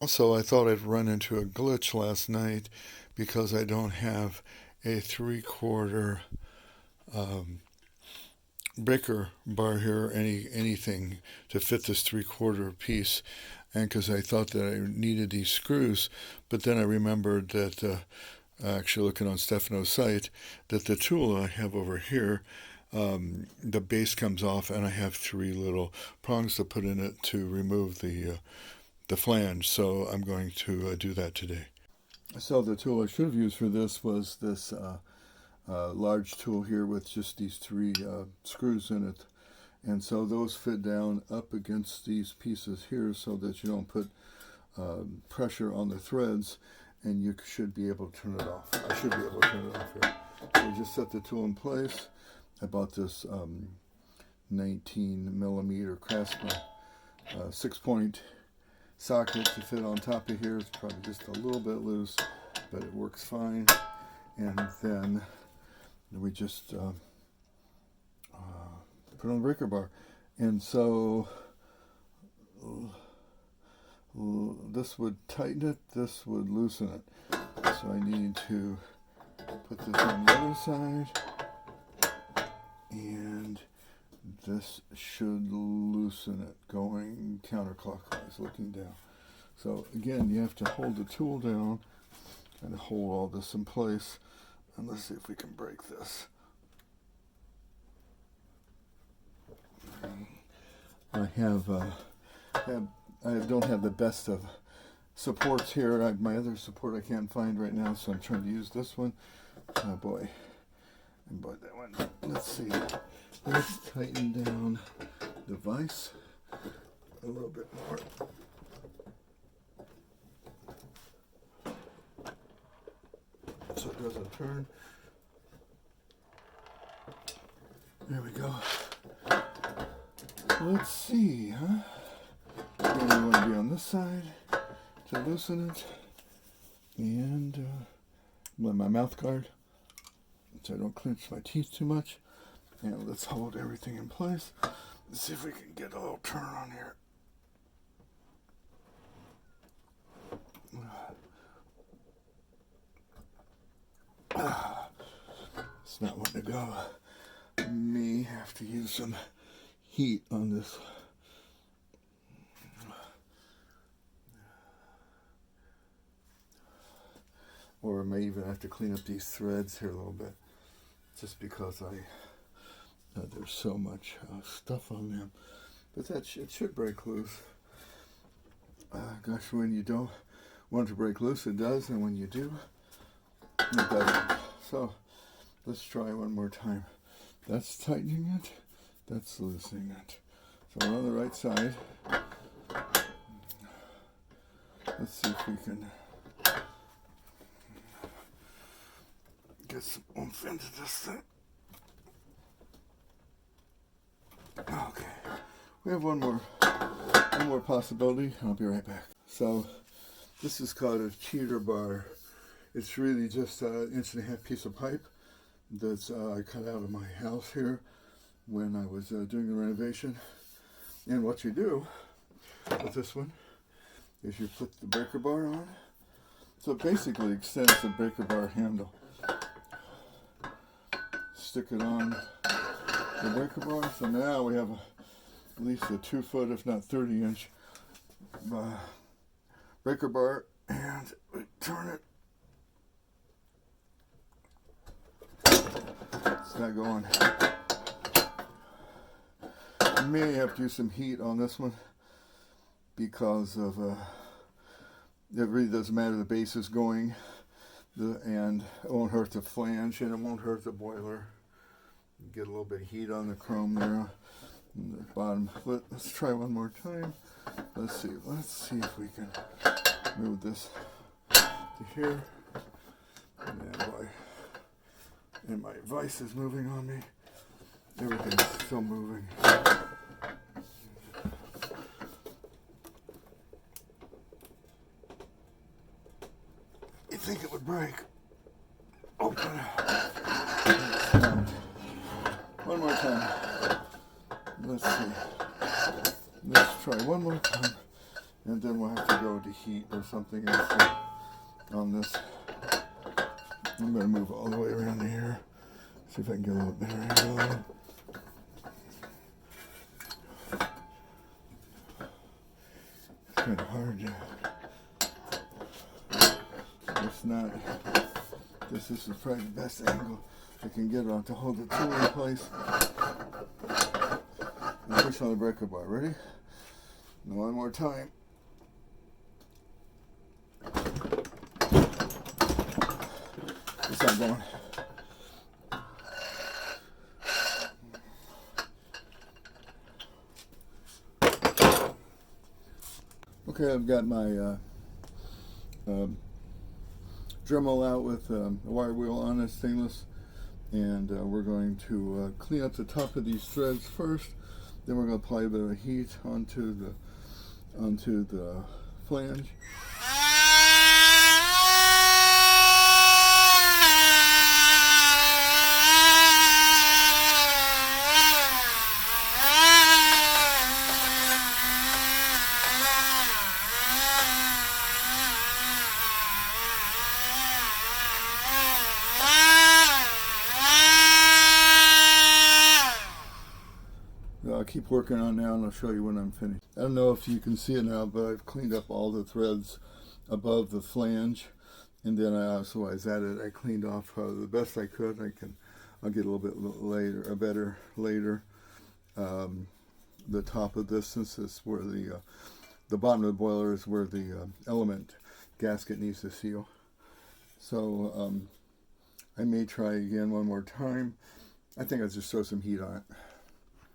Also, I thought I'd run into a glitch last night because I don't have a 3/4 um, breaker bar here, anything to fit this 3/4 piece, and because I thought that I needed these screws, but then I remembered that actually looking on Stefano's site, that the tool I have over here, the base comes off, and I have three little prongs to put in it to remove the flange. So I'm going to do that today. So the tool I should have used for this was this large tool here with just these three screws in it. And so those fit down up against these pieces here so that you don't put pressure on the threads, and you should be able to turn it off. I should be able to turn it off here. So just set the tool in place. I bought this 19 millimeter Craftsman 6-point socket to fit on top of here. It's probably just a little bit loose, but it works fine. And then we just put on the breaker bar. And so this would tighten it, this would loosen it. So I need to put this on the other side, and this should loosen it going counterclockwise, looking down. So again, you have to hold the tool down and hold all this in place. And let's see if we can break this. I don't have the best of supports here. My other support I can't find right now, so I'm trying to use this one. Oh boy, and boy, that one. Let's see. Let's tighten down the vise a little bit more. So it doesn't turn. There we go. Let's see, huh? Then we want to be on this side to loosen it. And let my mouth guard so I don't clench my teeth too much. And let's hold everything in place. Let's see if we can get a little turn on here. It's not wanting to go. May have to use some heat on this. Or I may even have to clean up these threads here a little bit, just because there's so much stuff on them. But it should break loose. Gosh, when you don't want it to break loose, it does, and when you do, it doesn't. So let's try one more time. That's tightening it. That's loosening it. So we're on the right side. Let's see if we can get some oomph into this thing. Okay. We have one more possibility. I'll be right back. So this is called a cheater bar. It's really just an 1.5-inch piece of pipe that's I cut out of my house here when I was doing the renovation. And what you do with this one is you put the breaker bar on. So it basically extends the breaker bar handle. Stick it on the breaker bar. So now we have at least a 2-foot, if not 30-inch breaker bar, and we turn it. It's not going. You may have to use some heat on this one because of it really doesn't matter. The base is going, and it won't hurt the flange, and it won't hurt the boiler. Get a little bit of heat on the chrome there on the bottom. Let's try one more time. Let's see if we can move this to here. And my vise is moving on me. Everything's still moving. You think it would break? Open. One more time. Let's see. Let's try one more time. And and then we'll have to go to heat or something else on this. I'm going to move all the way around here, see if I can get a little better angle. It's kind of hard. It's not. This is probably the best angle I can get on to hold the tool in place. And push on the breaker bar. Ready? And one more time. It's not going. Okay, I've got my Dremel out with a wire wheel on it, stainless, and we're going to clean up the top of these threads first. Then we're going to apply a bit of heat onto the flange. I'll keep working on it now and I'll show you when I'm finished. I don't know if you can see it now, but I've cleaned up all the threads above the flange, and then I cleaned off the best I could. I'll get a little bit better later. The top of this, since it's where the bottom of the boiler is where the element gasket needs to seal. So I may try again one more time. I think I'll just throw some heat on it.